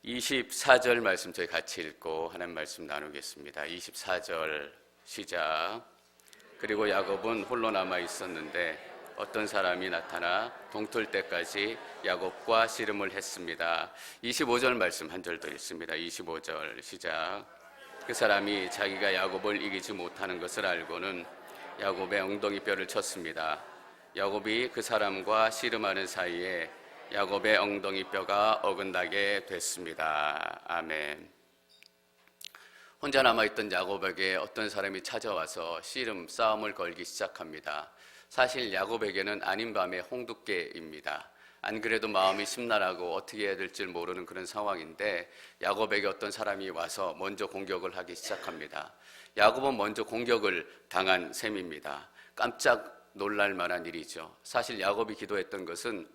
24절 말씀 저희 같이 읽고 하나님 말씀 나누겠습니다. 24절 시작. 그리고 야곱은 홀로 남아 있었는데 어떤 사람이 나타나 동틀 때까지 야곱과 씨름을 했습니다. 25절 말씀 한 절 더 읽습니다. 25절 시작. 그 사람이 자기가 야곱을 이기지 못하는 것을 알고는 야곱의 엉덩이 뼈를 쳤습니다. 야곱이 그 사람과 씨름하는 사이에 야곱의 엉덩이 뼈가 어긋나게 됐습니다. 아멘. 혼자 남아있던 야곱에게 어떤 사람이 찾아와서 씨름 싸움을 걸기 시작합니다. 사실 야곱에게는 아닌 밤의 홍두깨입니다. 안 그래도 마음이 심란하고 어떻게 해야 될지 모르는 그런 상황인데 야곱에게 어떤 사람이 와서 먼저 공격을 하기 시작합니다. 야곱은 먼저 공격을 당한 셈입니다. 깜짝 놀랄 만한 일이죠. 사실 야곱이 기도했던 것은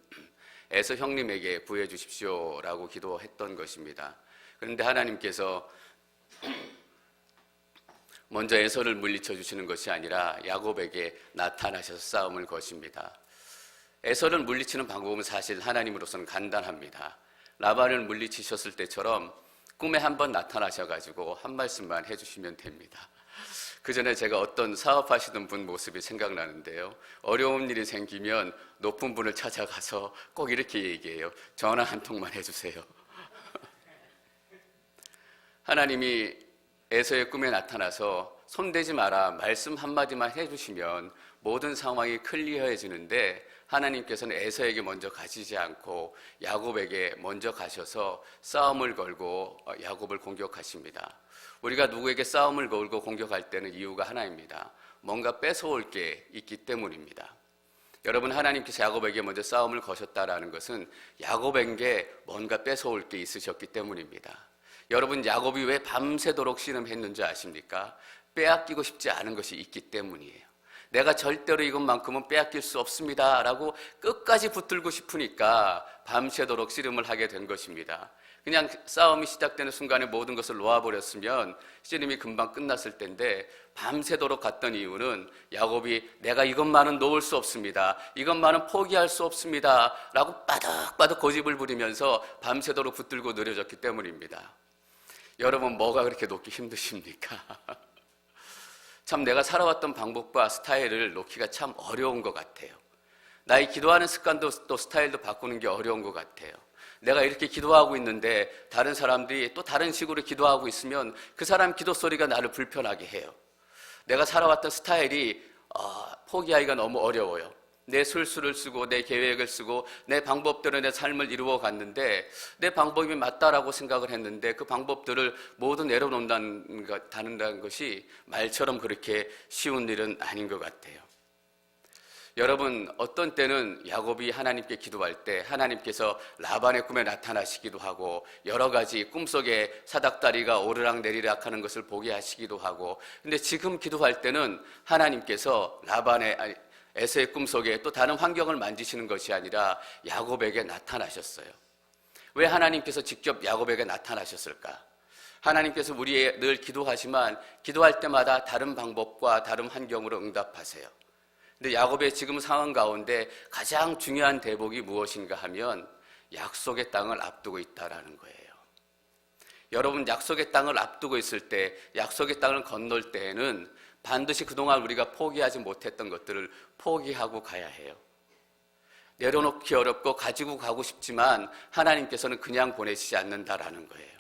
에서 형님에게 구해 주십시오라고 기도했던 것입니다. 그런데 하나님께서 먼저 에서를 물리쳐 주시는 것이 아니라 야곱에게 나타나셔서 싸움을 거십니다. 에서를 물리치는 방법은 사실 하나님으로서는 간단합니다. 라반을 물리치셨을 때처럼 꿈에 한번 나타나셔가지고 한 말씀만 해주시면 됩니다. 그 전에 제가 어떤 사업하시던 분 모습이 생각나는데요. 어려운 일이 생기면 높은 분을 찾아가서 꼭 이렇게 얘기해요. 전화 한 통만 해주세요. 하나님이 에서의 꿈에 나타나서 손대지 마라 말씀 한마디만 해주시면 모든 상황이 클리어해지는데 하나님께서는 에서에게 먼저 가시지 않고 야곱에게 먼저 가셔서 싸움을 걸고 야곱을 공격하십니다. 우리가 누구에게 싸움을 걸고 공격할 때는 이유가 하나입니다. 뭔가 뺏어올 게 있기 때문입니다. 여러분, 하나님께서 야곱에게 먼저 싸움을 거셨다라는 것은 야곱에게 뭔가 뺏어올 게 있으셨기 때문입니다. 여러분, 야곱이 왜 밤새도록 씨름했는지 아십니까? 빼앗기고 싶지 않은 것이 있기 때문이에요. 내가 절대로 이것만큼은 빼앗길 수 없습니다 라고 끝까지 붙들고 싶으니까 밤새도록 씨름을 하게 된 것입니다. 그냥 싸움이 시작되는 순간에 모든 것을 놓아버렸으면 씨름이 금방 끝났을 텐데 밤새도록 갔던 이유는 야곱이 내가 이것만은 놓을 수 없습니다, 이것만은 포기할 수 없습니다 라고 빠득빠득 고집을 부리면서 밤새도록 붙들고 느려졌기 때문입니다. 여러분, 뭐가 그렇게 놓기 힘드십니까? 참 내가 살아왔던 방법과 스타일을 놓기가 참 어려운 것 같아요. 나의 기도하는 습관도 또 스타일도 바꾸는 게 어려운 것 같아요. 내가 이렇게 기도하고 있는데 다른 사람들이 또 다른 식으로 기도하고 있으면 그 사람 기도 소리가 나를 불편하게 해요. 내가 살아왔던 스타일이 포기하기가 너무 어려워요. 내 술수를 쓰고 내 계획을 쓰고 내 방법대로 내 삶을 이루어 갔는데 내 방법이 맞다라고 생각을 했는데 그 방법들을 모두 내려놓는다는 것이 말처럼 그렇게 쉬운 일은 아닌 것 같아요. 여러분, 어떤 때는 야곱이 하나님께 기도할 때 하나님께서 라반의 꿈에 나타나시기도 하고 여러 가지 꿈속에 사닥다리가 오르락내리락 하는 것을 보게 하시기도 하고, 근데 지금 기도할 때는 하나님께서 에서의 꿈속에 또 다른 환경을 만지시는 것이 아니라 야곱에게 나타나셨어요. 왜 하나님께서 직접 야곱에게 나타나셨을까? 하나님께서 우리의 늘 기도하지만 기도할 때마다 다른 방법과 다른 환경으로 응답하세요. 근데 야곱의 지금 상황 가운데 가장 중요한 대목이 무엇인가 하면 약속의 땅을 앞두고 있다라는 거예요. 여러분, 약속의 땅을 앞두고 있을 때, 약속의 땅을 건널 때에는 반드시 그동안 우리가 포기하지 못했던 것들을 포기하고 가야 해요. 내려놓기 어렵고 가지고 가고 싶지만 하나님께서는 그냥 보내시지 않는다라는 거예요.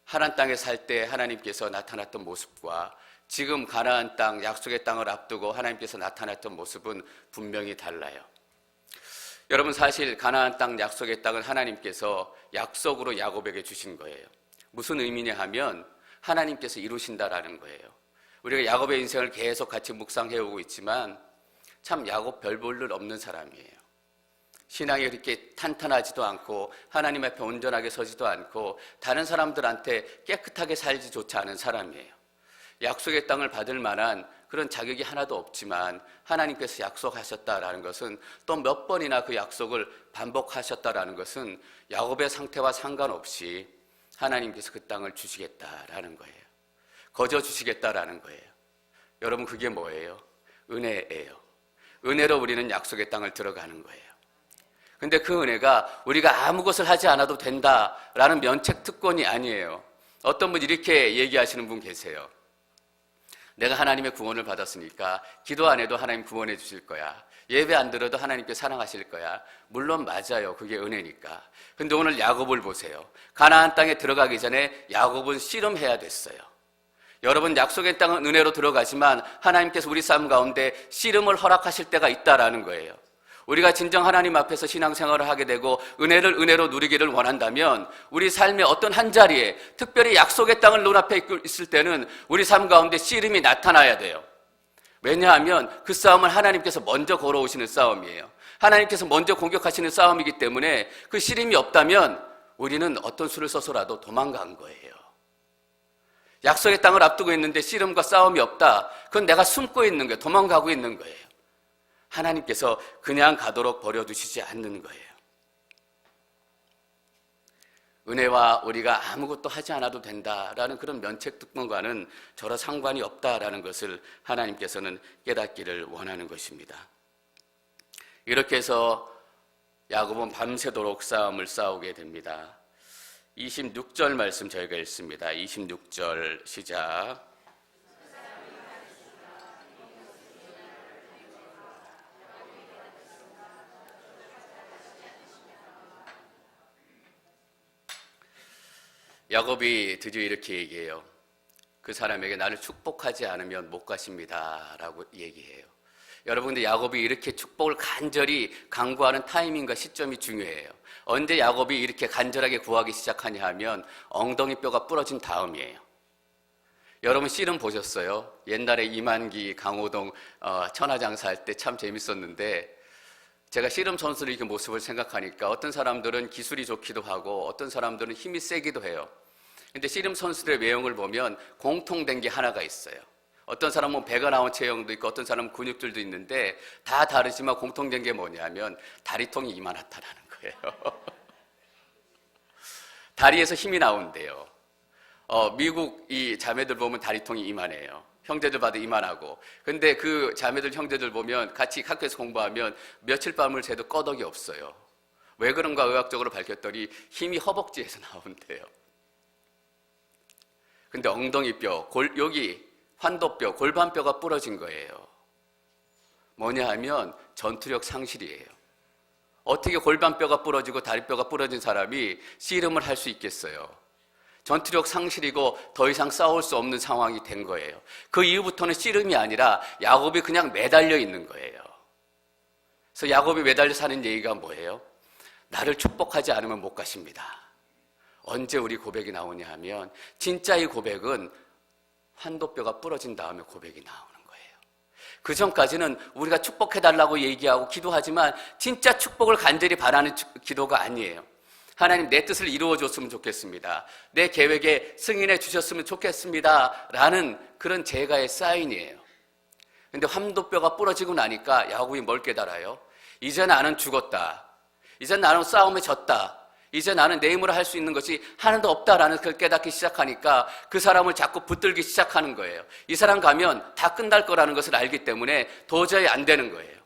하나님 땅에 살 때 하나님께서 나타났던 모습과 지금 가나안 땅, 약속의 땅을 앞두고 하나님께서 나타났던 모습은 분명히 달라요. 여러분, 사실 가나안 땅, 약속의 땅은 하나님께서 약속으로 야곱에게 주신 거예요. 무슨 의미냐 하면 하나님께서 이루신다라는 거예요. 우리가 야곱의 인생을 계속 같이 묵상해오고 있지만 참 야곱 별 볼 일 없는 사람이에요. 신앙이 그렇게 탄탄하지도 않고 하나님 앞에 온전하게 서지도 않고 다른 사람들한테 깨끗하게 살지조차 않은 사람이에요. 약속의 땅을 받을 만한 그런 자격이 하나도 없지만 하나님께서 약속하셨다라는 것은 또 몇 번이나 그 약속을 반복하셨다라는 것은 야곱의 상태와 상관없이 하나님께서 그 땅을 주시겠다라는 거예요. 거저 주시겠다라는 거예요. 여러분, 그게 뭐예요? 은혜예요. 은혜로 우리는 약속의 땅을 들어가는 거예요. 근데 그 은혜가 우리가 아무 것을 하지 않아도 된다라는 면책 특권이 아니에요. 어떤 분 이렇게 얘기하시는 분 계세요. 내가 하나님의 구원을 받았으니까 기도 안 해도 하나님 구원해 주실 거야. 예배 안 들어도 하나님께 사랑하실 거야. 물론 맞아요. 그게 은혜니까. 근데 오늘 야곱을 보세요. 가나안 땅에 들어가기 전에 야곱은 씨름해야 됐어요. 여러분, 약속의 땅은 은혜로 들어가지만 하나님께서 우리 삶 가운데 씨름을 허락하실 때가 있다라는 거예요. 우리가 진정 하나님 앞에서 신앙생활을 하게 되고 은혜를 은혜로 누리기를 원한다면 우리 삶의 어떤 한 자리에, 특별히 약속의 땅을 눈앞에 있을 때는 우리 삶 가운데 씨름이 나타나야 돼요. 왜냐하면 그 싸움은 하나님께서 먼저 걸어오시는 싸움이에요. 하나님께서 먼저 공격하시는 싸움이기 때문에 그 씨름이 없다면 우리는 어떤 수를 써서라도 도망간 거예요. 약속의 땅을 앞두고 있는데 씨름과 싸움이 없다. 그건 내가 숨고 있는 거예요. 도망가고 있는 거예요. 하나님께서 그냥 가도록 버려두시지 않는 거예요. 은혜와 우리가 아무것도 하지 않아도 된다라는 그런 면책특권과는 저런 상관이 없다라는 것을 하나님께서는 깨닫기를 원하는 것입니다. 이렇게 해서 야곱은 밤새도록 싸움을 싸우게 됩니다. 26절 말씀 저희가 읽습니다. 26절 시작. 야곱이 드디어 이렇게 얘기해요. 그 사람에게 나를 축복하지 않으면 못 가십니다 라고 얘기해요. 여러분, 근데 야곱이 이렇게 축복을 간절히 간구하는 타이밍과 시점이 중요해요. 언제 야곱이 이렇게 간절하게 구하기 시작하냐 하면 엉덩이 뼈가 부러진 다음이에요. 여러분, 씨름 보셨어요? 옛날에 이만기, 강호동 천하장사 할 때 참 재밌었는데, 제가 씨름 선수들 이렇게 모습을 생각하니까 어떤 사람들은 기술이 좋기도 하고 어떤 사람들은 힘이 세기도 해요. 근데 씨름 선수들의 외형을 보면 공통된 게 하나가 있어요. 어떤 사람은 배가 나온 체형도 있고 어떤 사람은 근육들도 있는데 다 다르지만 공통된 게 뭐냐면 다리통이 이만하다라는 거예요. 다리에서 힘이 나온대요. 미국 이 자매들 보면 다리통이 이만해요. 형제들 봐도 이만하고. 근데 그 자매들, 형제들 보면 같이 학교에서 공부하면 며칠 밤을 새도 꺼덕이 없어요. 왜 그런가 의학적으로 밝혔더니 힘이 허벅지에서 나온대요. 근데 엉덩이뼈, 여기 환도뼈, 골반뼈가 부러진 거예요. 뭐냐 하면 전투력 상실이에요. 어떻게 골반뼈가 부러지고 다리뼈가 부러진 사람이 씨름을 할 수 있겠어요? 전투력 상실이고 더 이상 싸울 수 없는 상황이 된 거예요. 그 이후부터는 씨름이 아니라 야곱이 그냥 매달려 있는 거예요. 그래서 야곱이 매달려 사는 얘기가 뭐예요? 나를 축복하지 않으면 못 가십니다. 언제 우리 고백이 나오냐 하면 진짜 이 고백은 환도뼈가 부러진 다음에 고백이 나오는 거예요. 그 전까지는 우리가 축복해달라고 얘기하고 기도하지만 진짜 축복을 간절히 바라는 기도가 아니에요. 하나님, 내 뜻을 이루어줬으면 좋겠습니다. 내 계획에 승인해 주셨으면 좋겠습니다 라는 그런 제가의 사인이에요. 근데 환도뼈가 부러지고 나니까 야곱이 뭘 깨달아요? 이제 나는 죽었다. 이제 나는 싸움에 졌다. 이제 나는 내 힘으로 할 수 있는 것이 하나도 없다라는 걸 깨닫기 시작하니까 그 사람을 자꾸 붙들기 시작하는 거예요. 이 사람 가면 다 끝날 거라는 것을 알기 때문에 도저히 안 되는 거예요.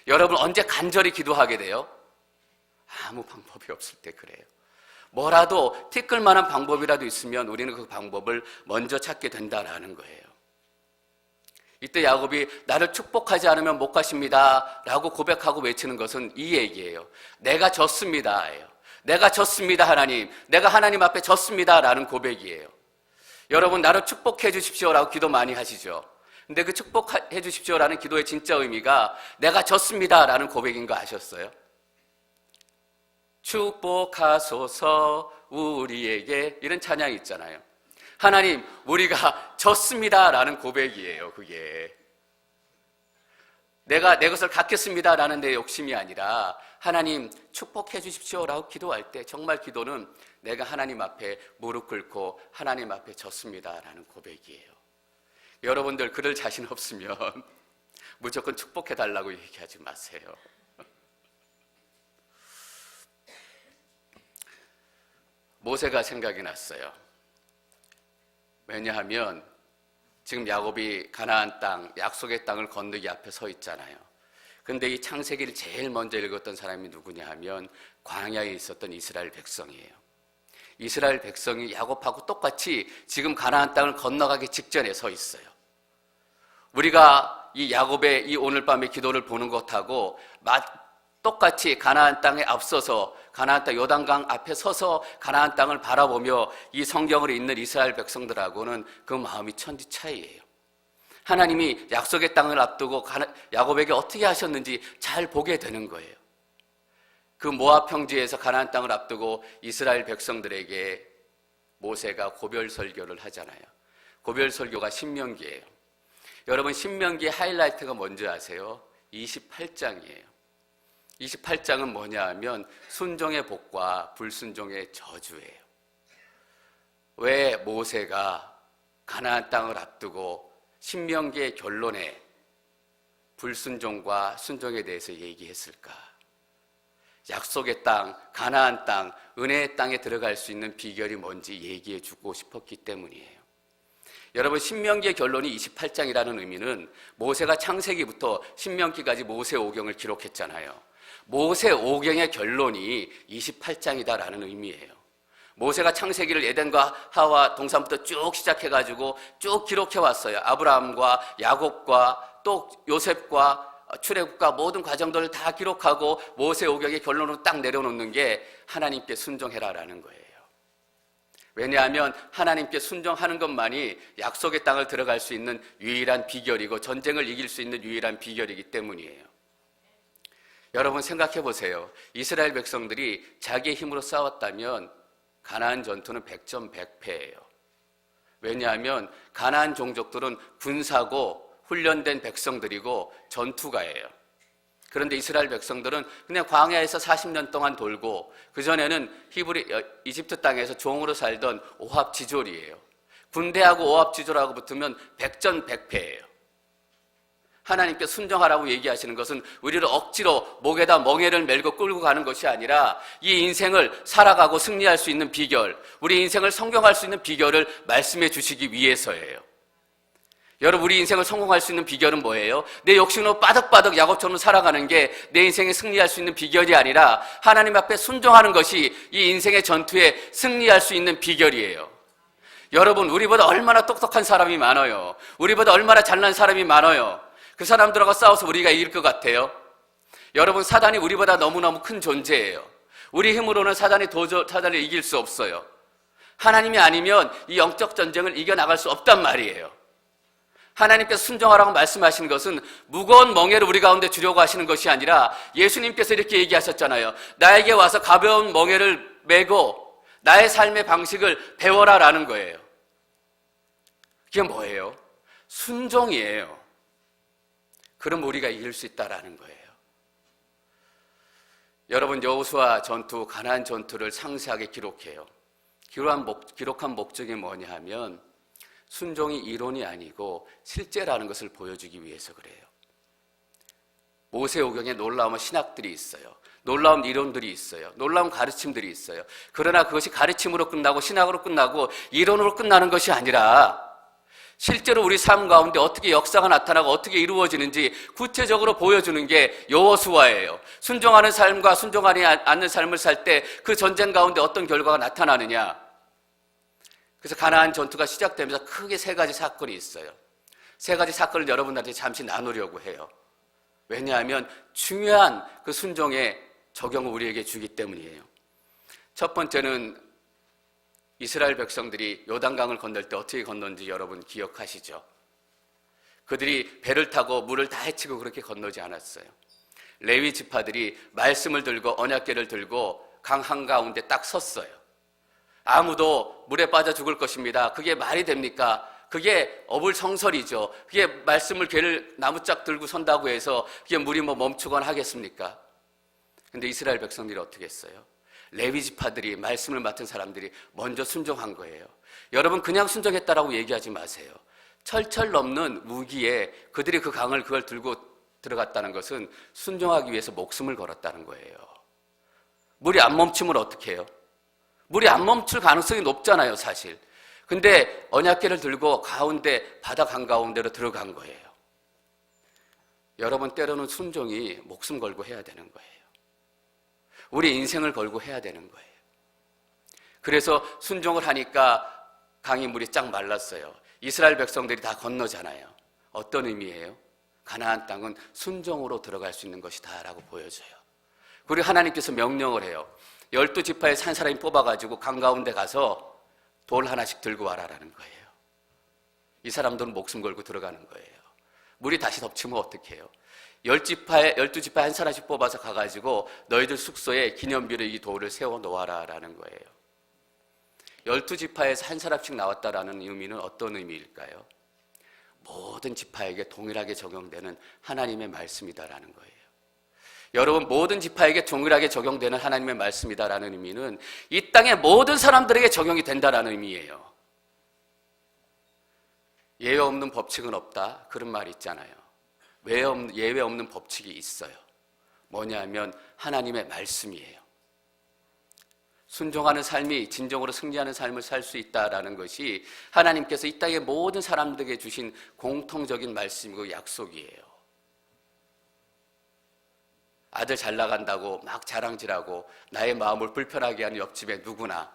여러분, 언제 간절히 기도하게 돼요? 아무 방법이 없을 때 그래요. 뭐라도 티끌 만한 방법이라도 있으면 우리는 그 방법을 먼저 찾게 된다라는 거예요. 이때 야곱이 나를 축복하지 않으면 못 가십니다 라고 고백하고 외치는 것은 이 얘기예요. 내가 졌습니다 예요. 내가 졌습니다 하나님. 내가 하나님 앞에 졌습니다 라는 고백이에요. 여러분, 나를 축복해 주십시오 라고 기도 많이 하시죠. 근데 그 축복해 주십시오 라는 기도의 진짜 의미가 내가 졌습니다 라는 고백인 거 아셨어요? 축복하소서 우리에게, 이런 찬양이 있잖아요. 하나님, 우리가 졌습니다 라는 고백이에요. 그게 내가 내 것을 갖겠습니다 라는 내 욕심이 아니라 하나님 축복해 주십시오 라고 기도할 때 정말 기도는 내가 하나님 앞에 무릎 꿇고 하나님 앞에 졌습니다 라는 고백이에요. 여러분들, 그럴 자신 없으면 무조건 축복해 달라고 얘기하지 마세요. 모세가 생각이 났어요. 왜냐하면 지금 야곱이 가나안 땅, 약속의 땅을 건너기 앞에 서 있잖아요. 근데 이 창세기를 제일 먼저 읽었던 사람이 누구냐 하면 광야에 있었던 이스라엘 백성이에요. 이스라엘 백성이 야곱하고 똑같이 지금 가나안 땅을 건너가기 직전에 서 있어요. 우리가 이 야곱의 이 오늘 밤의 기도를 보는 것하고 똑같이 가나안 땅에 앞서서 가나안 땅 요단강 앞에 서서 가나안 땅을 바라보며 이 성경을 읽는 이스라엘 백성들하고는 그 마음이 천지 차이예요. 하나님이 약속의 땅을 앞두고 야곱에게 어떻게 하셨는지 잘 보게 되는 거예요. 그 모압 평지에서 가나안 땅을 앞두고 이스라엘 백성들에게 모세가 고별 설교를 하잖아요. 고별 설교가 신명기예요. 여러분, 신명기의 하이라이트가 뭔지 아세요? 28장이에요. 28장은 뭐냐 하면 순종의 복과 불순종의 저주예요. 왜 모세가 가나안 땅을 앞두고 신명기의 결론에 불순종과 순종에 대해서 얘기했을까? 약속의 땅, 가나안 땅, 은혜의 땅에 들어갈 수 있는 비결이 뭔지 얘기해 주고 싶었기 때문이에요. 여러분, 신명기의 결론이 28장이라는 의미는 모세가 창세기부터 신명기까지 모세 오경을 기록했잖아요. 모세 오경의 결론이 28장이다라는 의미예요. 모세가 창세기를 에덴과 하와 동산부터 쭉 시작해가지고 쭉 기록해왔어요. 아브라함과 야곱과 또 요셉과 출애굽과 모든 과정들을 다 기록하고 모세 오경의 결론으로 딱 내려놓는 게 하나님께 순종해라라는 거예요. 왜냐하면 하나님께 순종하는 것만이 약속의 땅을 들어갈 수 있는 유일한 비결이고 전쟁을 이길 수 있는 유일한 비결이기 때문이에요. 여러분, 생각해 보세요. 이스라엘 백성들이 자기의 힘으로 싸웠다면 가나안 전투는 100점 100패예요. 왜냐하면 가나안 종족들은 군사고 훈련된 백성들이고 전투가예요. 그런데 이스라엘 백성들은 그냥 광야에서 40년 동안 돌고 그전에는 이집트 땅에서 종으로 살던 오합지졸이에요. 군대하고 오합지졸하고 붙으면 100전 100패예요. 하나님께 순종하라고 얘기하시는 것은 우리를 억지로 목에다 멍에를 메고 끌고 가는 것이 아니라 이 인생을 살아가고 승리할 수 있는 비결, 우리 인생을 성공할 수 있는 비결을 말씀해 주시기 위해서예요. 여러분, 우리 인생을 성공할 수 있는 비결은 뭐예요? 내 욕심으로 빠득빠득 야곱처럼 살아가는 게 내 인생에 승리할 수 있는 비결이 아니라 하나님 앞에 순종하는 것이 이 인생의 전투에 승리할 수 있는 비결이에요. 여러분, 우리보다 얼마나 똑똑한 사람이 많아요. 우리보다 얼마나 잘난 사람이 많아요. 그 사람들하고 싸워서 우리가 이길 것 같아요? 여러분, 사단이 우리보다 너무너무 큰 존재예요. 우리 힘으로는 사단을 이길 수 없어요. 하나님이 아니면 이 영적 전쟁을 이겨나갈 수 없단 말이에요. 하나님께서 순종하라고 말씀하시는 것은 무거운 멍에를 우리 가운데 주려고 하시는 것이 아니라 예수님께서 이렇게 얘기하셨잖아요. 나에게 와서 가벼운 멍에를 메고 나의 삶의 방식을 배워라라는 거예요. 그게 뭐예요? 순종이에요. 그럼 우리가 이길 수 있다라는 거예요. 여러분, 여호수아 전투, 가나안 전투를 상세하게 기록해요. 기록한 목적이 뭐냐 하면 순종이 이론이 아니고 실제라는 것을 보여주기 위해서 그래요. 모세오경에 놀라운 신학들이 있어요. 놀라운 이론들이 있어요. 놀라운 가르침들이 있어요. 그러나 그것이 가르침으로 끝나고 신학으로 끝나고 이론으로 끝나는 것이 아니라 실제로 우리 삶 가운데 어떻게 역사가 나타나고 어떻게 이루어지는지 구체적으로 보여주는 게 여호수아예요. 순종하는 삶과 순종하지 않는 삶을 살 때 그 전쟁 가운데 어떤 결과가 나타나느냐. 그래서 가나안 전투가 시작되면서 크게 세 가지 사건이 있어요. 세 가지 사건을 여러분들한테 잠시 나누려고 해요. 왜냐하면 중요한 그 순종의 적용을 우리에게 주기 때문이에요. 첫 번째는 이스라엘 백성들이 요단강을 건널 때 어떻게 건넌지 여러분 기억하시죠? 그들이 배를 타고 물을 다 헤치고 그렇게 건너지 않았어요. 레위 지파들이 말씀을 들고 언약궤를 들고 강 한가운데 딱 섰어요. 아무도 물에 빠져 죽을 것입니다. 그게 말이 됩니까? 그게 어불성설이죠. 그게 말씀을 궤를 나무짝 들고 선다고 해서 그게 물이 멈추거나 하겠습니까? 근데 이스라엘 백성들이 어떻게 했어요? 레위 지파들이, 말씀을 맡은 사람들이 먼저 순종한 거예요. 여러분, 그냥 순종했다라고 얘기하지 마세요. 철철 넘는 우기에 그들이 그 강을 그걸 들고 들어갔다는 것은 순종하기 위해서 목숨을 걸었다는 거예요. 물이 안 멈추면 어떻게 해요? 물이 안 멈출 가능성이 높잖아요, 사실. 근데 언약궤를 들고 가운데 바다 한가운데로 들어간 거예요. 여러분, 때로는 순종이 목숨 걸고 해야 되는 거예요. 우리 인생을 걸고 해야 되는 거예요. 그래서 순종을 하니까 강이 물이 쫙 말랐어요. 이스라엘 백성들이 다 건너잖아요. 어떤 의미예요? 가나안 땅은 순종으로 들어갈 수 있는 것이다 라고 보여줘요. 그리고 하나님께서 명령을 해요. 12지파에서 한 사람이 뽑아가지고 강 가운데 가서 돌 하나씩 들고 와라라는 거예요. 이 사람들은 목숨 걸고 들어가는 거예요. 물이 다시 덮치면 어떻게 해요? 12지파에 한 사람씩 뽑아서 가가지고 너희들 숙소에 기념비로 이 돌을 세워 놓아라라는 거예요. 12지파에서 한 사람씩 나왔다라는 의미는 어떤 의미일까요? 모든 지파에게 동일하게 적용되는 하나님의 말씀이다라는 거예요. 여러분, 모든 지파에게 동일하게 적용되는 하나님의 말씀이다라는 의미는 이 땅의 모든 사람들에게 적용이 된다라는 의미예요. 예외 없는 법칙은 없다, 그런 말이 있잖아요. 예외 없는 법칙이 있어요. 뭐냐면 하나님의 말씀이에요. 순종하는 삶이 진정으로 승리하는 삶을 살 수 있다라는 것이 하나님께서 이 땅의 모든 사람들에게 주신 공통적인 말씀이고 약속이에요. 아들 잘 나간다고 막 자랑질하고 나의 마음을 불편하게 하는 옆집에 누구나,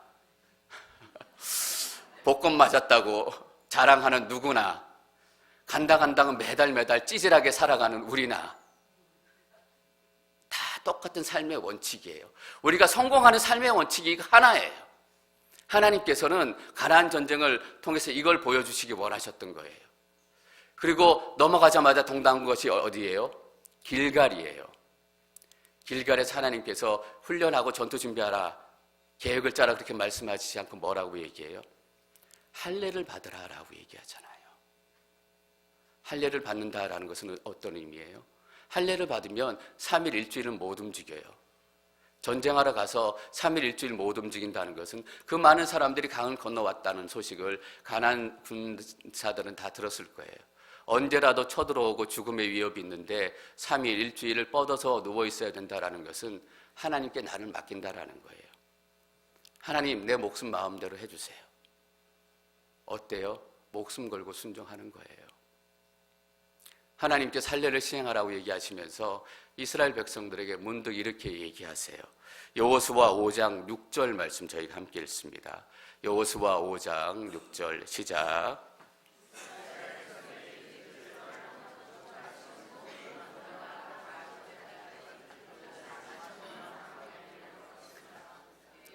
복권 맞았다고 자랑하는 누구나, 간당간당은 매달 찌질하게 살아가는 우리나 다 똑같은 삶의 원칙이에요. 우리가 성공하는 삶의 원칙이 하나예요. 하나님께서는 가나안 전쟁을 통해서 이걸 보여주시기 원하셨던 거예요. 그리고 넘어가자마자 동당한 것이 어디예요? 길갈이에요. 길갈에서 하나님께서 훈련하고 전투 준비하라, 계획을 짜라 그렇게 말씀하시지 않고 뭐라고 얘기해요? 할례를 받으라라고 얘기하잖아요. 할례를 받는다라는 것은 어떤 의미예요? 할례를 받으면 3일 일주일을 못 움직여요. 전쟁하러 가서 3일 일주일 못 움직인다는 것은 그 많은 사람들이 강을 건너왔다는 소식을 가나안 군사들은 다 들었을 거예요. 언제라도 쳐들어오고 죽음의 위협이 있는데 3일 일주일을 뻗어서 누워 있어야 된다는 것은 하나님께 나를 맡긴다라는 거예요. 하나님, 내 목숨 마음대로 해주세요. 어때요? 목숨 걸고 순종하는 거예요. 하나님께 할례를 시행하라고 얘기하시면서 이스라엘 백성들에게 문득 이렇게 얘기하세요. 여호수아 5장 6절 말씀 저희가 함께 읽습니다. 여호수아 5장 6절 시작.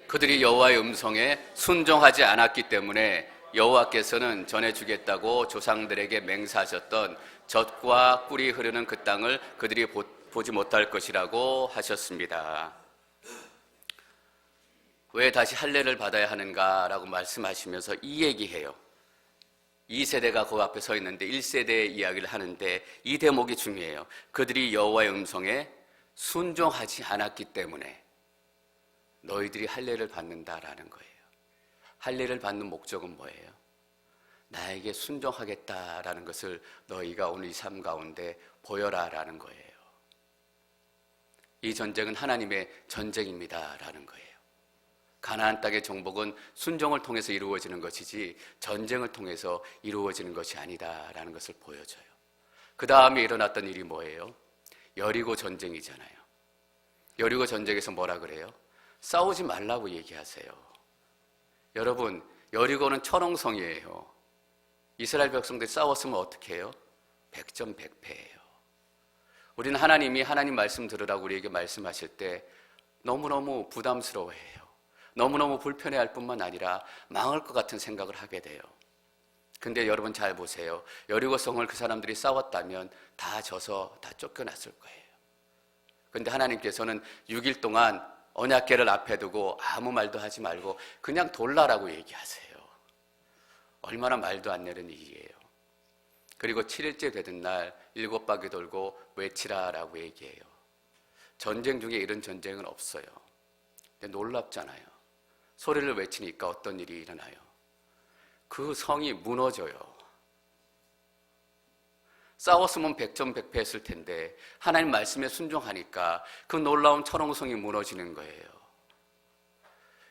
그들이 여호와의 음성에 순종하지 않았기 때문에 여호와께서는 전해주겠다고 조상들에게 맹세하셨던 젖과 꿀이 흐르는 그 땅을 그들이 보지 못할 것이라고 하셨습니다. 왜 다시 할례를 받아야 하는가라고 말씀하시면서 이 얘기해요. 2세대가 그 앞에 서 있는데 1세대의 이야기를 하는데 이 대목이 중요해요. 그들이 여호와의 음성에 순종하지 않았기 때문에 너희들이 할례를 받는다라는 거예요. 할례를 받는 목적은 뭐예요? 나에게 순종하겠다라는 것을 너희가 오늘 이 삶 가운데 보여라라는 거예요. 이 전쟁은 하나님의 전쟁입니다라는 거예요. 가나안 땅의 정복은 순종을 통해서 이루어지는 것이지 전쟁을 통해서 이루어지는 것이 아니다라는 것을 보여줘요. 그 다음에 일어났던 일이 뭐예요? 여리고 전쟁이잖아요. 여리고 전쟁에서 뭐라 그래요? 싸우지 말라고 얘기하세요. 여러분, 여리고는 천홍성이에요. 이스라엘 백성들이 싸웠으면 어떻게 해요? 100전 100패예요. 우리는 하나님이 하나님 말씀 들으라고 우리에게 말씀하실 때 너무너무 부담스러워해요. 너무너무 불편해할 뿐만 아니라 망할 것 같은 생각을 하게 돼요. 근데 여러분 잘 보세요. 여리고성을 그 사람들이 싸웠다면 다 져서 다 쫓겨났을 거예요. 근데 하나님께서는 6일 동안 언약궤를 앞에 두고 아무 말도 하지 말고 그냥 돌라라고 얘기하세요. 얼마나 말도 안 되는 일이에요. 그리고 7일째 되던 날 7바퀴 돌고 외치라라고 얘기해요. 전쟁 중에 이런 전쟁은 없어요. 근데 놀랍잖아요. 소리를 외치니까 어떤 일이 일어나요? 그 성이 무너져요. 싸웠으면 100전 100패 했을 텐데 하나님 말씀에 순종하니까 그 놀라운 천홍성이 무너지는 거예요.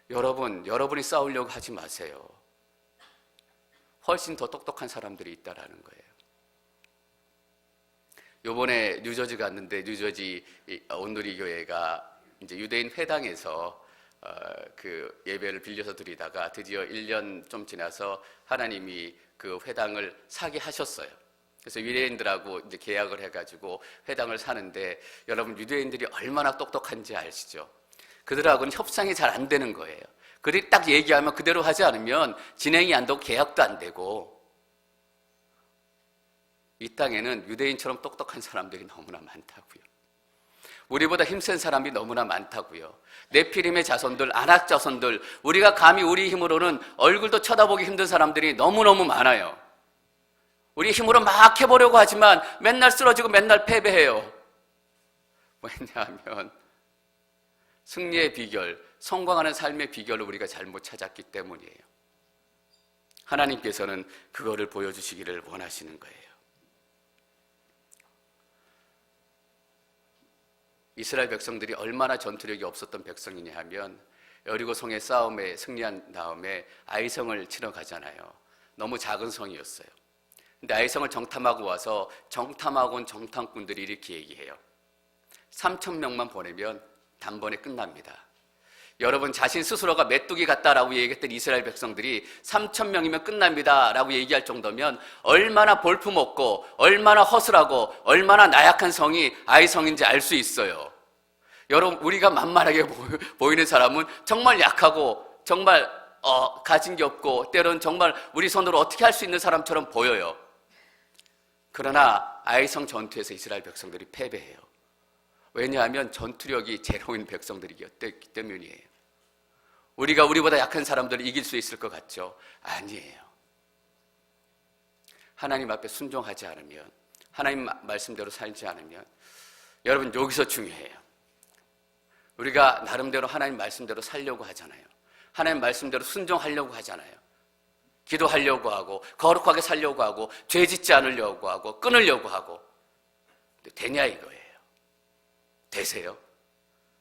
여러분이 싸우려고 하지 마세요. 훨씬 더 똑똑한 사람들이 있다라는 거예요. 요번에 뉴저지 갔는데 뉴저지 온누리 교회가 이제 유대인 회당에서 그 예배를 빌려서 드리다가 드디어 1년 좀 지나서 하나님이 그 회당을 사게 하셨어요. 그래서 유대인들하고 이제 계약을 해가지고 회당을 사는데 여러분 유대인들이 얼마나 똑똑한지 아시죠? 그들하고는 협상이 잘 안 되는 거예요. 그들이 딱 얘기하면 그대로 하지 않으면 진행이 안 되고 계약도 안 되고. 이 땅에는 유대인처럼 똑똑한 사람들이 너무나 많다고요. 우리보다 힘센 사람이 너무나 많다고요. 네피림의 자손들, 아낙 자손들, 우리가 감히 우리 힘으로는 얼굴도 쳐다보기 힘든 사람들이 너무너무 많아요. 우리 힘으로 막 해보려고 하지만 맨날 쓰러지고 맨날 패배해요. 왜냐하면 승리의 비결, 성공하는 삶의 비결을 우리가 잘못 찾았기 때문이에요. 하나님께서는 그거를 보여주시기를 원하시는 거예요. 이스라엘 백성들이 얼마나 전투력이 없었던 백성이냐 하면 여리고 성의 싸움에 승리한 다음에 아이성을 치러 가잖아요. 너무 작은 성이었어요. 근데 아이성을 정탐하고 와서 정탐하고 온 정탐꾼들이 이렇게 얘기해요. 3,000명만 보내면 단번에 끝납니다. 여러분 자신 스스로가 메뚜기 같다라고 얘기했던 이스라엘 백성들이 3,000명이면 끝납니다 라고 얘기할 정도면 얼마나 볼품없고 얼마나 허술하고 얼마나 나약한 성이 아이성인지 알 수 있어요. 여러분 우리가 만만하게 보이는 사람은 정말 약하고 정말 가진 게 없고 때로는 정말 우리 손으로 어떻게 할 수 있는 사람처럼 보여요. 그러나 아이성 전투에서 이스라엘 백성들이 패배해요. 왜냐하면 전투력이 제로인 백성들이었기 때문이에요. 우리가 우리보다 약한 사람들을 이길 수 있을 것 같죠? 아니에요. 하나님 앞에 순종하지 않으면, 하나님 말씀대로 살지 않으면, 여러분 여기서 중요해요. 우리가 나름대로 하나님 말씀대로 살려고 하잖아요. 하나님 말씀대로 순종하려고 하잖아요. 기도하려고 하고 거룩하게 살려고 하고 죄 짓지 않으려고 하고 끊으려고 하고. 근데 되냐 이거예요. 되세요?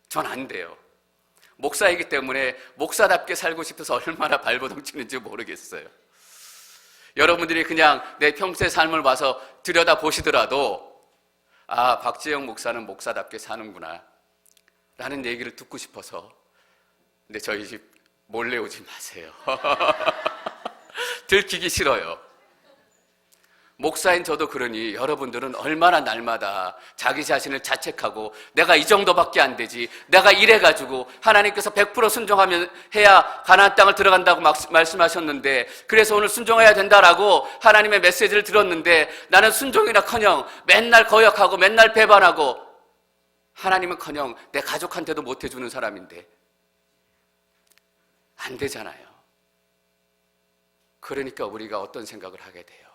전 안 돼요. 목사이기 때문에 목사답게 살고 싶어서 얼마나 발버둥 치는지 모르겠어요. 여러분들이 그냥 내 평소의 삶을 봐서 들여다보시더라도 아, 박지영 목사는 목사답게 사는구나 라는 얘기를 듣고 싶어서. 근데 저희 집 몰래 오지 마세요. 들키기 싫어요. 목사인 저도 그러니 여러분들은 얼마나 날마다 자기 자신을 자책하고 내가 이 정도밖에 안 되지, 내가 이래가지고 하나님께서 100% 순종하면 해야 가나안 땅을 들어간다고 말씀하셨는데 그래서 오늘 순종해야 된다라고 하나님의 메시지를 들었는데 나는 순종이나커녕 맨날 거역하고 맨날 배반하고 하나님은커녕 내 가족한테도 못해주는 사람인데 안 되잖아요. 그러니까 우리가 어떤 생각을 하게 돼요.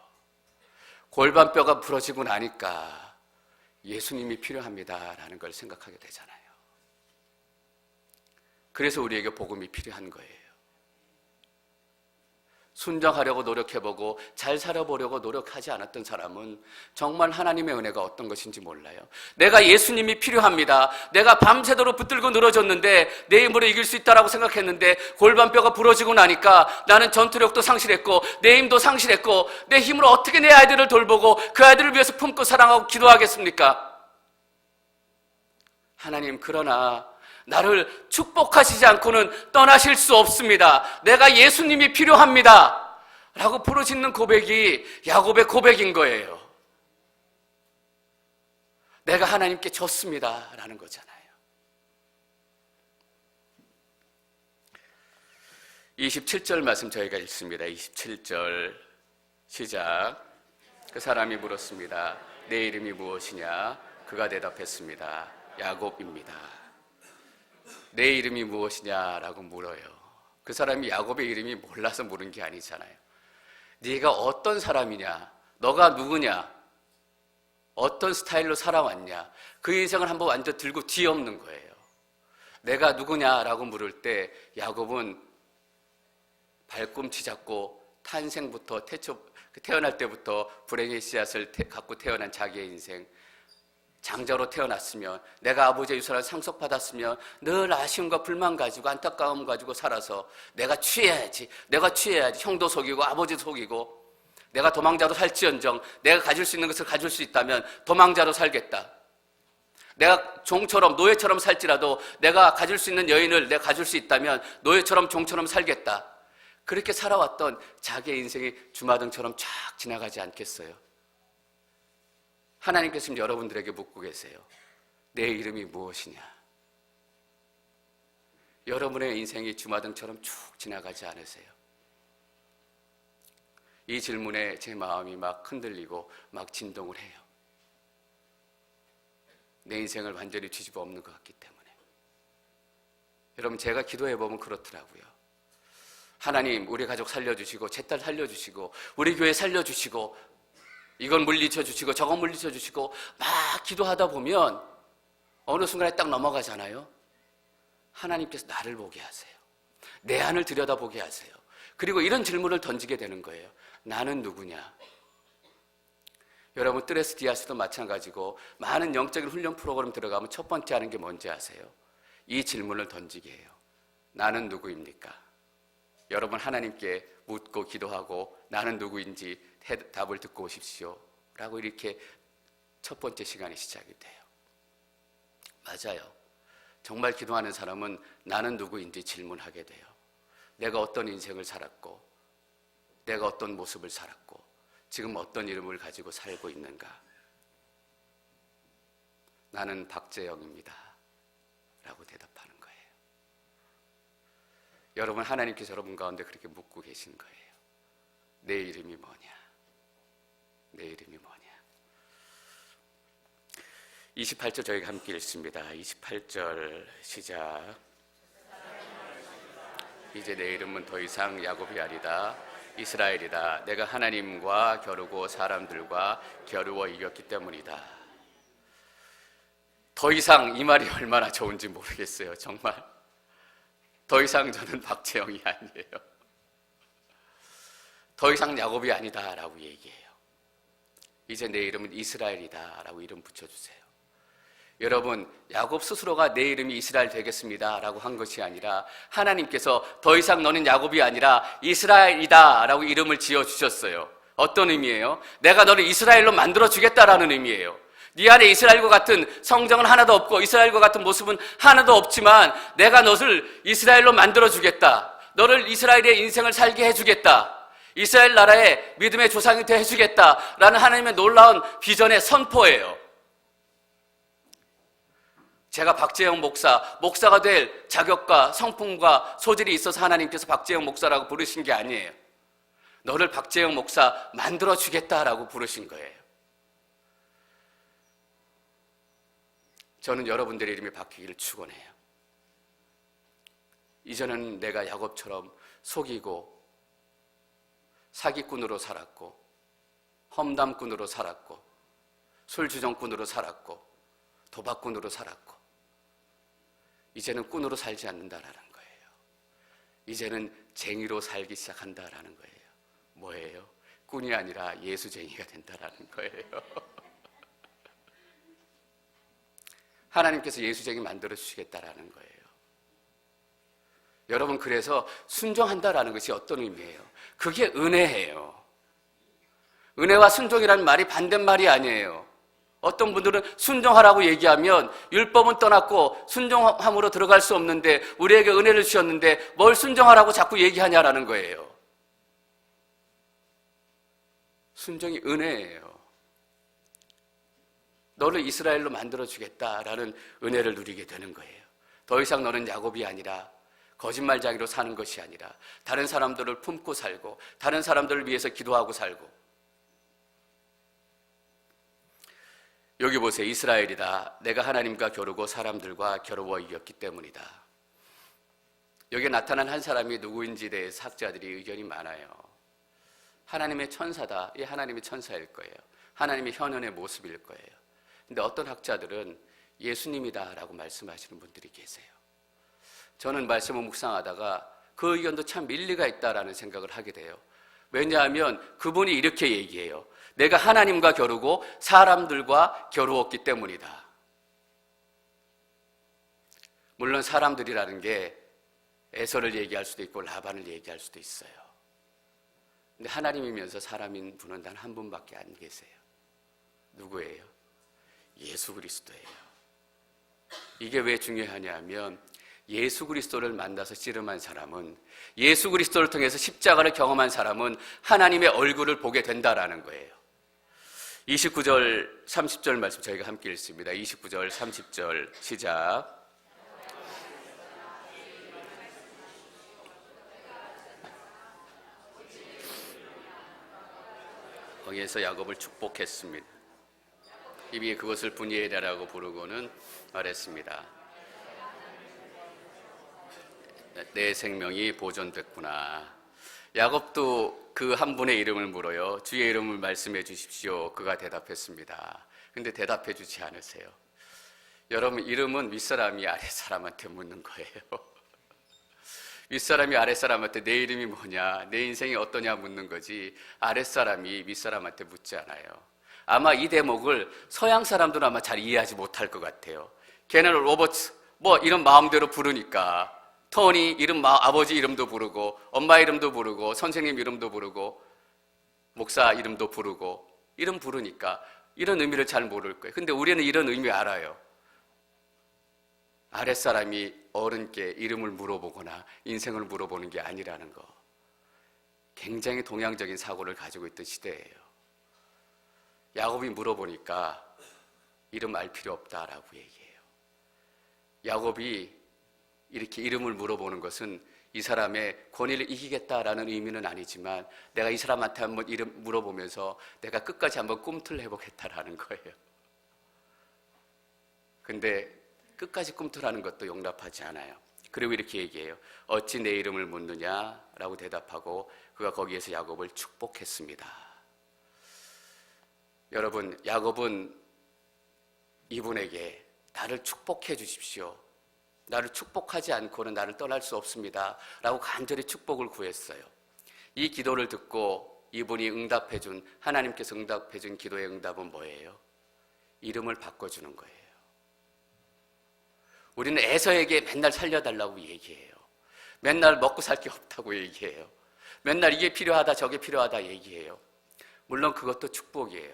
골반뼈가 부러지고 나니까 예수님이 필요합니다라는 걸 생각하게 되잖아요. 그래서 우리에게 복음이 필요한 거예요. 순종하려고 노력해보고 잘 살아보려고 노력하지 않았던 사람은 정말 하나님의 은혜가 어떤 것인지 몰라요. 내가 예수님이 필요합니다. 내가 밤새도록 붙들고 늘어졌는데 내 힘으로 이길 수 있다라고 생각했는데 골반뼈가 부러지고 나니까 나는 전투력도 상실했고 내 힘도 상실했고 내 힘으로 어떻게 내 아이들을 돌보고 그 아이들을 위해서 품고 사랑하고 기도하겠습니까? 하나님, 그러나 나를 축복하시지 않고는 떠나실 수 없습니다. 내가 예수님이 필요합니다 라고 부르짖는 고백이 야곱의 고백인 거예요. 내가 하나님께 졌습니다 라는 거잖아요. 27절 말씀 저희가 읽습니다. 27절 시작. 그 사람이 물었습니다. 내 이름이 무엇이냐? 그가 대답했습니다. 야곱입니다. 내 이름이 무엇이냐라고 물어요. 그 사람이 야곱의 이름이 몰라서 물은 게 아니잖아요. 네가 어떤 사람이냐? 너가 누구냐? 어떤 스타일로 살아왔냐? 그 인생을 한번 완전 들고 뒤엎는 거예요. 내가 누구냐라고 물을 때 야곱은 발꿈치 잡고 탄생부터 태어날 때부터 불행의 씨앗을 갖고 태어난 자기의 인생, 장자로 태어났으면 내가 아버지의 유산을 상속받았으면 늘 아쉬움과 불만 가지고 안타까움 가지고 살아서 내가 취해야지 형도 속이고 아버지도 속이고 내가 도망자로 살지언정 내가 가질 수 있는 것을 가질 수 있다면 도망자로 살겠다. 내가 종처럼 노예처럼 살지라도 내가 가질 수 있는 여인을 내가 가질 수 있다면 노예처럼 종처럼 살겠다. 그렇게 살아왔던 자기의 인생이 주마등처럼 쫙 지나가지 않겠어요? 하나님께서 지금 여러분들에게 묻고 계세요. 내 이름이 무엇이냐? 여러분의 인생이 주마등처럼 쭉 지나가지 않으세요? 이 질문에 제 마음이 막 흔들리고 막 진동을 해요. 내 인생을 완전히 뒤집어 엎는 것 같기 때문에. 여러분, 제가 기도해보면 그렇더라고요. 하나님, 우리 가족 살려주시고 제 딸 살려주시고 우리 교회 살려주시고 이건 물리쳐주시고 저건 물리쳐주시고 막 기도하다 보면 어느 순간에 딱 넘어가잖아요. 하나님께서 나를 보게 하세요. 내 안을 들여다보게 하세요. 그리고 이런 질문을 던지게 되는 거예요. 나는 누구냐? 여러분, 뜨레스 디아스도 마찬가지고 많은 영적인 훈련 프로그램 들어가면 첫 번째 하는 게 뭔지 아세요? 이 질문을 던지게 해요. 나는 누구입니까? 여러분, 하나님께 묻고 기도하고 나는 누구인지 답을 듣고 오십시오 라고 이렇게 첫 번째 시간이 시작이 돼요. 맞아요. 정말 기도하는 사람은 나는 누구인지 질문하게 돼요. 내가 어떤 인생을 살았고 내가 어떤 모습을 살았고 지금 어떤 이름을 가지고 살고 있는가? 나는 박재영입니다 라고 대답하는 거예요. 여러분, 하나님께서 여러분 가운데 그렇게 묻고 계신 거예요. 내 이름이 뭐냐? 내 이름이 뭐냐? 28절 저희가 함께 읽습니다. 28절 시작. 이제 내 이름은 더 이상 야곱이 아니다. 이스라엘이다. 내가 하나님과 겨루고 사람들과 겨루어 이겼기 때문이다. 더 이상, 이 말이 얼마나 좋은지 모르겠어요. 정말 더 이상 저는 박재영이 아니에요. 더 이상 야곱이 아니다 라고 얘기해요. 이제 내 이름은 이스라엘이다 라고 이름 붙여주세요. 여러분, 야곱 스스로가 내 이름이 이스라엘 되겠습니다 라고 한 것이 아니라 하나님께서 더 이상 너는 야곱이 아니라 이스라엘이다 라고 이름을 지어주셨어요. 어떤 의미예요? 내가 너를 이스라엘로 만들어주겠다라는 의미예요. 네 안에 이스라엘과 같은 성정은 하나도 없고 이스라엘과 같은 모습은 하나도 없지만 내가 너를 이스라엘로 만들어주겠다. 너를 이스라엘의 인생을 살게 해주겠다. 이스라엘 나라의 믿음의 조상이 되게 해주겠다라는 하나님의 놀라운 비전의 선포예요. 제가 박재영 목사가 될 자격과 성품과 소질이 있어서 하나님께서 박재영 목사라고 부르신 게 아니에요. 너를 박재영 목사 만들어주겠다라고 부르신 거예요. 저는 여러분들의 이름이 바뀌기를 축원해요. 이전에는 내가 야곱처럼 속이고 사기꾼으로 살았고 험담꾼으로 살았고 술주정꾼으로 살았고 도박꾼으로 살았고 이제는 꾼으로 살지 않는다라는 거예요. 이제는 쟁이로 살기 시작한다라는 거예요. 뭐예요? 꾼이 아니라 예수쟁이가 된다라는 거예요. 하나님께서 예수쟁이 만들어 주시겠다라는 거예요. 여러분, 그래서 순종한다라는 것이 어떤 의미예요? 그게 은혜예요. 은혜와 순종이라는 말이 반대말이 아니에요. 어떤 분들은 순종하라고 얘기하면 율법은 떠났고 순종함으로 들어갈 수 없는데 우리에게 은혜를 주셨는데 뭘 순종하라고 자꾸 얘기하냐라는 거예요. 순종이 은혜예요. 너를 이스라엘로 만들어주겠다라는 은혜를 누리게 되는 거예요. 더 이상 너는 야곱이 아니라 거짓말쟁이로 사는 것이 아니라 다른 사람들을 품고 살고 다른 사람들을 위해서 기도하고 살고. 여기 보세요. 이스라엘이다. 내가 하나님과 겨루고 사람들과 겨루어 이겼기 때문이다. 여기에 나타난 한 사람이 누구인지에 대해서 학자들이 의견이 많아요. 하나님의 천사다. 이 하나님의 천사일 거예요. 하나님의 현현의 모습일 거예요. 근데 어떤 학자들은 예수님이다라고 말씀하시는 분들이 계세요. 저는 말씀을 묵상하다가 그 의견도 참 일리가 있다라는 생각을 하게 돼요. 왜냐하면 그분이 이렇게 얘기해요. 내가 하나님과 겨루고 사람들과 겨루었기 때문이다. 물론 사람들이라는 게 에서를 얘기할 수도 있고 라반을 얘기할 수도 있어요. 근데 하나님이면서 사람인 분은 단 한 분밖에 안 계세요. 누구예요? 예수 그리스도예요. 이게 왜 중요하냐면 예수 그리스도를 만나서 씨름한 사람은, 예수 그리스도를 통해서 십자가를 경험한 사람은 하나님의 얼굴을 보게 된다라는 거예요. 29절 30절 말씀 저희가 함께 읽습니다. 29절 30절 시작. 거기에서 야곱을 축복했습니다. 이미 그것을 분이엘이라고 부르고는 말했습니다. 내 생명이 보존됐구나. 야곱도 그 한 분의 이름을 물어요. 주의 이름을 말씀해 주십시오. 그가 대답했습니다. 근데 대답해 주지 않으세요. 여러분, 이름은 윗사람이 아랫사람한테 묻는 거예요. 윗사람이 아랫사람한테 내 이름이 뭐냐, 내 인생이 어떠냐 묻는 거지, 아랫사람이 윗사람한테 묻지 않아요. 아마 이 대목을 서양 사람들은 아마 잘 이해하지 못할 것 같아요. 걔는 로버트 뭐 이런 마음대로 부르니까, 토니 이름, 아버지 이름도 부르고, 엄마 이름도 부르고, 선생님 이름도 부르고, 목사 이름도 부르고, 이름 부르니까 이런 의미를 잘 모를 거예요. 근데 우리는 이런 의미 알아요. 아랫사람이 어른께 이름을 물어보거나 인생을 물어보는 게 아니라는 거. 굉장히 동양적인 사고를 가지고 있던 시대예요. 야곱이 물어보니까 이름 알 필요 없다라고 얘기해요. 야곱이 이렇게 이름을 물어보는 것은 이 사람의 권위를 이기겠다라는 의미는 아니지만, 내가 이 사람한테 한번 이름 물어보면서 내가 끝까지 한번 꿈틀 해보겠다라는 거예요. 근데 끝까지 꿈틀하는 것도 용납하지 않아요. 그리고 이렇게 얘기해요. 어찌 내 이름을 묻느냐라고 대답하고 그가 거기에서 야곱을 축복했습니다. 여러분, 야곱은 이분에게 나를 축복해 주십시오, 나를 축복하지 않고는 나를 떠날 수 없습니다 라고 간절히 축복을 구했어요. 이 기도를 듣고 이분이 응답해준, 하나님께서 응답해준 기도의 응답은 뭐예요? 이름을 바꿔주는 거예요. 우리는 에서에게 맨날 살려달라고 얘기해요. 맨날 먹고 살 게 없다고 얘기해요. 맨날 이게 필요하다 저게 필요하다 얘기해요. 물론 그것도 축복이에요.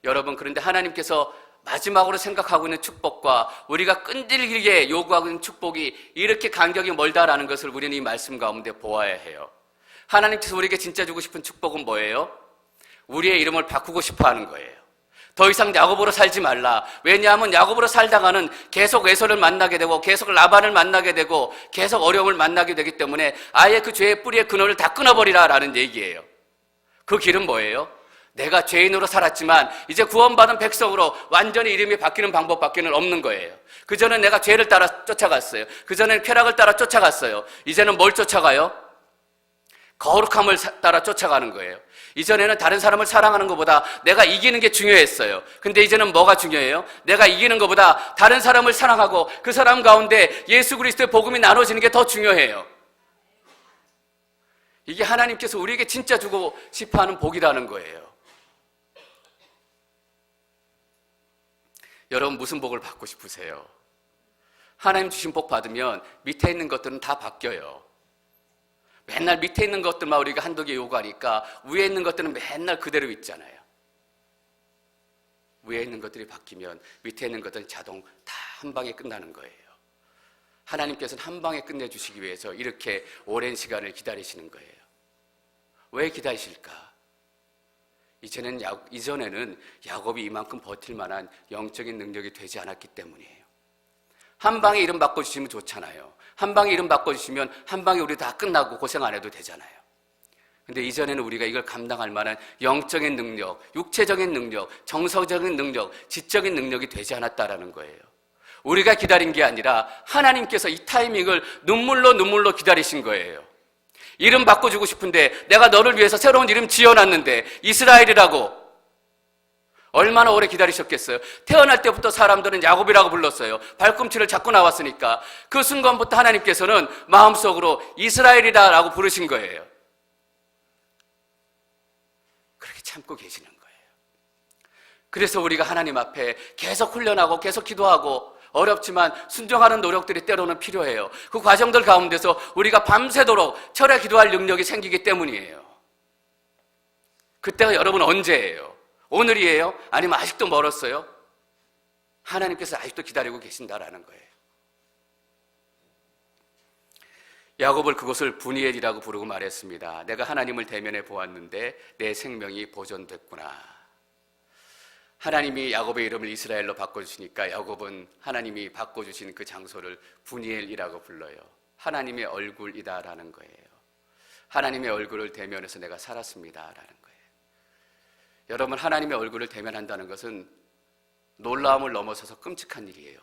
여러분, 그런데 하나님께서 마지막으로 생각하고 있는 축복과 우리가 끈질기게 요구하고 있는 축복이 이렇게 간격이 멀다라는 것을 우리는 이 말씀 가운데 보아야 해요. 하나님께서 우리에게 진짜 주고 싶은 축복은 뭐예요? 우리의 이름을 바꾸고 싶어 하는 거예요. 더 이상 야곱으로 살지 말라. 왜냐하면 야곱으로 살다가는 계속 에서를 만나게 되고 계속 라반을 만나게 되고 계속 어려움을 만나게 되기 때문에 아예 그 죄의 뿌리의 근원을 다 끊어버리라 라는 얘기예요. 그 길은 뭐예요? 내가 죄인으로 살았지만 이제 구원받은 백성으로 완전히 이름이 바뀌는 방법밖에는 없는 거예요. 그전엔 내가 죄를 따라 쫓아갔어요. 그전엔 쾌락을 따라 쫓아갔어요. 이제는 뭘 쫓아가요? 거룩함을 따라 쫓아가는 거예요. 이전에는 다른 사람을 사랑하는 것보다 내가 이기는 게 중요했어요. 근데 이제는 뭐가 중요해요? 내가 이기는 것보다 다른 사람을 사랑하고 그 사람 가운데 예수 그리스도의 복음이 나눠지는 게 더 중요해요. 이게 하나님께서 우리에게 진짜 주고 싶어하는 복이라는 거예요. 여러분, 무슨 복을 받고 싶으세요? 하나님 주신 복 받으면 밑에 있는 것들은 다 바뀌어요. 맨날 밑에 있는 것들만 우리가 한두 개 요구하니까 위에 있는 것들은 맨날 그대로 있잖아요. 위에 있는 것들이 바뀌면 밑에 있는 것들은 자동 다 한 방에 끝나는 거예요. 하나님께서는 한 방에 끝내주시기 위해서 이렇게 오랜 시간을 기다리시는 거예요. 왜 기다리실까? 이전에는 야곱이 이만큼 버틸 만한 영적인 능력이 되지 않았기 때문이에요. 한 방에 이름 바꿔주시면 좋잖아요. 한 방에 이름 바꿔주시면 한 방에 우리 다 끝나고 고생 안 해도 되잖아요. 근데 이전에는 우리가 이걸 감당할 만한 영적인 능력, 육체적인 능력, 정서적인 능력, 지적인 능력이 되지 않았다라는 거예요. 우리가 기다린 게 아니라 하나님께서 이 타이밍을 눈물로 기다리신 거예요. 이름 바꿔주고 싶은데 내가 너를 위해서 새로운 이름 지어놨는데 이스라엘이라고. 얼마나 오래 기다리셨겠어요? 태어날 때부터 사람들은 야곱이라고 불렀어요. 발꿈치를 잡고 나왔으니까. 그 순간부터 하나님께서는 마음속으로 이스라엘이다라고 부르신 거예요. 그렇게 참고 계시는 거예요. 그래서 우리가 하나님 앞에 계속 훈련하고 계속 기도하고 어렵지만 순종하는 노력들이 때로는 필요해요. 그 과정들 가운데서 우리가 밤새도록 철야 기도할 능력이 생기기 때문이에요. 그때가 여러분 언제예요? 오늘이에요? 아니면 아직도 멀었어요? 하나님께서 아직도 기다리고 계신다라는 거예요. 야곱을 그곳을 분이엘이라고 부르고 말했습니다. 내가 하나님을 대면해 보았는데 내 생명이 보존됐구나. 하나님이 야곱의 이름을 이스라엘로 바꿔주시니까 야곱은 하나님이 바꿔주신 그 장소를 분이엘이라고 불러요. 하나님의 얼굴이다라는 거예요. 하나님의 얼굴을 대면해서 내가 살았습니다라는 거예요. 여러분, 하나님의 얼굴을 대면한다는 것은 놀라움을 넘어서서 끔찍한 일이에요.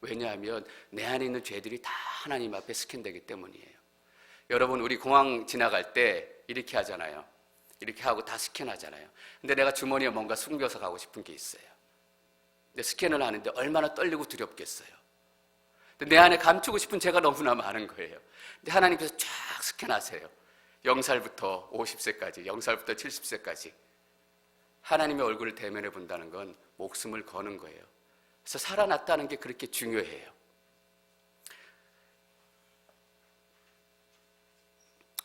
왜냐하면 내 안에 있는 죄들이 다 하나님 앞에 스캔되기 때문이에요. 여러분, 우리 공항 지나갈 때 이렇게 하잖아요. 이렇게 하고 다 스캔하잖아요. 근데 내가 주머니에 뭔가 숨겨서 가고 싶은 게 있어요. 근데 스캔을 하는데 얼마나 떨리고 두렵겠어요. 근데 내 안에 감추고 싶은 죄가 너무나 많은 거예요. 근데 하나님께서 쫙 스캔하세요. 0살부터 50세까지, 0살부터 70세까지. 하나님의 얼굴을 대면해 본다는 건 목숨을 거는 거예요. 그래서 살아났다는 게 그렇게 중요해요.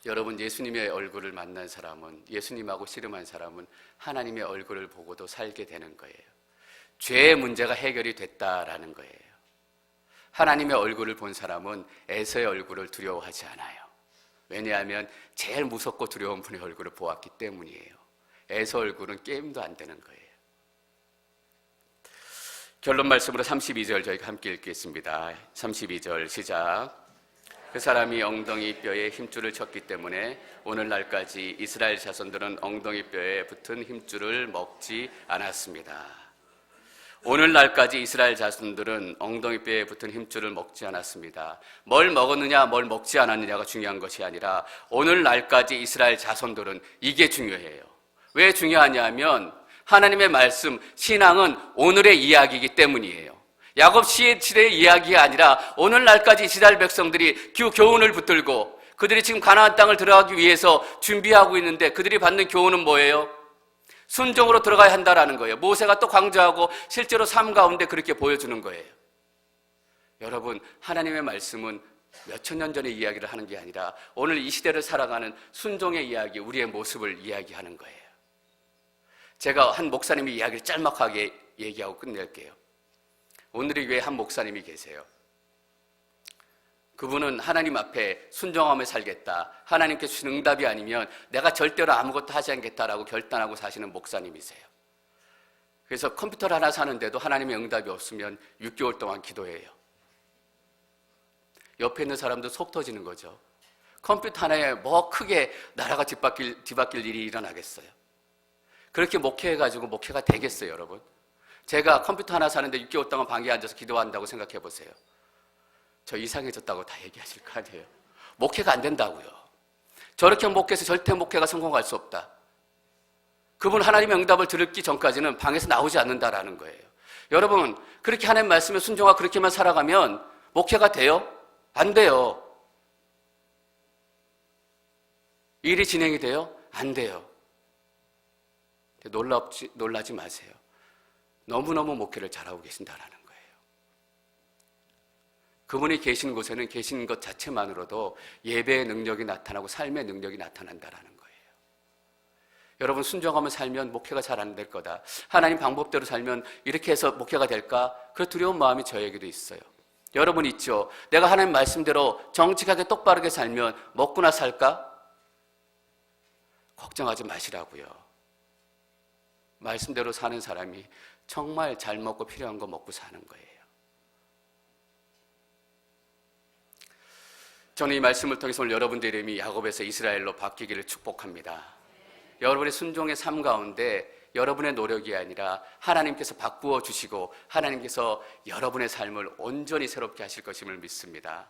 여러분, 예수님의 얼굴을 만난 사람은, 예수님하고 씨름한 사람은 하나님의 얼굴을 보고도 살게 되는 거예요. 죄의 문제가 해결이 됐다라는 거예요. 하나님의 얼굴을 본 사람은 에서의 얼굴을 두려워하지 않아요. 왜냐하면 제일 무섭고 두려운 분의 얼굴을 보았기 때문이에요. 에서 얼굴은 게임도 안 되는 거예요. 결론 말씀으로 32절 저희가 함께 읽겠습니다. 32절 시작. 그 사람이 엉덩이 뼈에 힘줄을 쳤기 때문에 오늘날까지 이스라엘 자손들은 엉덩이 뼈에 붙은 힘줄을 먹지 않았습니다. 오늘날까지 이스라엘 자손들은 엉덩이 뼈에 붙은 힘줄을 먹지 않았습니다. 뭘 먹었느냐, 뭘 먹지 않았느냐가 중요한 것이 아니라 오늘날까지 이스라엘 자손들은, 이게 중요해요. 왜 중요하냐면 하나님의 말씀, 신앙은 오늘의 이야기이기 때문이에요. 야곱 시대의 이야기가 아니라 오늘날까지 이스라엘 백성들이 교훈을 붙들고 그들이 지금 가나안 땅을 들어가기 위해서 준비하고 있는데 그들이 받는 교훈은 뭐예요? 순종으로 들어가야 한다라는 거예요. 모세가 또 강조하고 실제로 삶 가운데 그렇게 보여주는 거예요. 여러분, 하나님의 말씀은 몇천 년 전의 이야기를 하는 게 아니라 오늘 이 시대를 살아가는 순종의 이야기, 우리의 모습을 이야기하는 거예요. 제가 한 목사님의 이야기를 짤막하게 얘기하고 끝낼게요. 오늘의 교회에 한 목사님이 계세요. 그분은 하나님 앞에 순종하며 살겠다, 하나님께 주신 응답이 아니면 내가 절대로 아무것도 하지 않겠다라고 결단하고 사시는 목사님이세요. 그래서 컴퓨터를 하나 사는데도 하나님의 응답이 없으면 6개월 동안 기도해요. 옆에 있는 사람도 속 터지는 거죠. 컴퓨터 하나에 뭐 크게 나라가 뒤바뀔 일이 일어나겠어요. 그렇게 목회해가지고 목회가 되겠어요, 여러분? 제가 컴퓨터 하나 사는데 6개월 동안 방에 앉아서 기도한다고 생각해 보세요. 저 이상해졌다고 다 얘기하실 거 아니에요. 목회가 안 된다고요. 저렇게 목회해서 절대 목회가 성공할 수 없다. 그분 하나님의 응답을 들기 전까지는 방에서 나오지 않는다라는 거예요. 여러분, 그렇게 하나님 말씀에 순종하고 그렇게만 살아가면 목회가 돼요? 안 돼요. 일이 진행이 돼요? 안 돼요. 놀라지 마세요. 너무너무 목회를 잘하고 계신다라는 거예요. 그분이 계신 곳에는 계신 것 자체만으로도 예배의 능력이 나타나고 삶의 능력이 나타난다라는 거예요. 여러분, 순종하며 살면 목회가 잘 안 될 거다, 하나님 방법대로 살면 이렇게 해서 목회가 될까, 그런 두려운 마음이 저에게도 있어요. 여러분 있죠? 내가 하나님 말씀대로 정직하게 똑바르게 살면 먹고나 살까? 걱정하지 마시라고요. 말씀대로 사는 사람이 정말 잘 먹고 필요한 거 먹고 사는 거예요. 저는 이 말씀을 통해서 오늘 여러분들의 이름이 야곱에서 이스라엘로 바뀌기를 축복합니다. 여러분의 순종의 삶 가운데 여러분의 노력이 아니라 하나님께서 바꾸어 주시고 하나님께서 여러분의 삶을 온전히 새롭게 하실 것임을 믿습니다.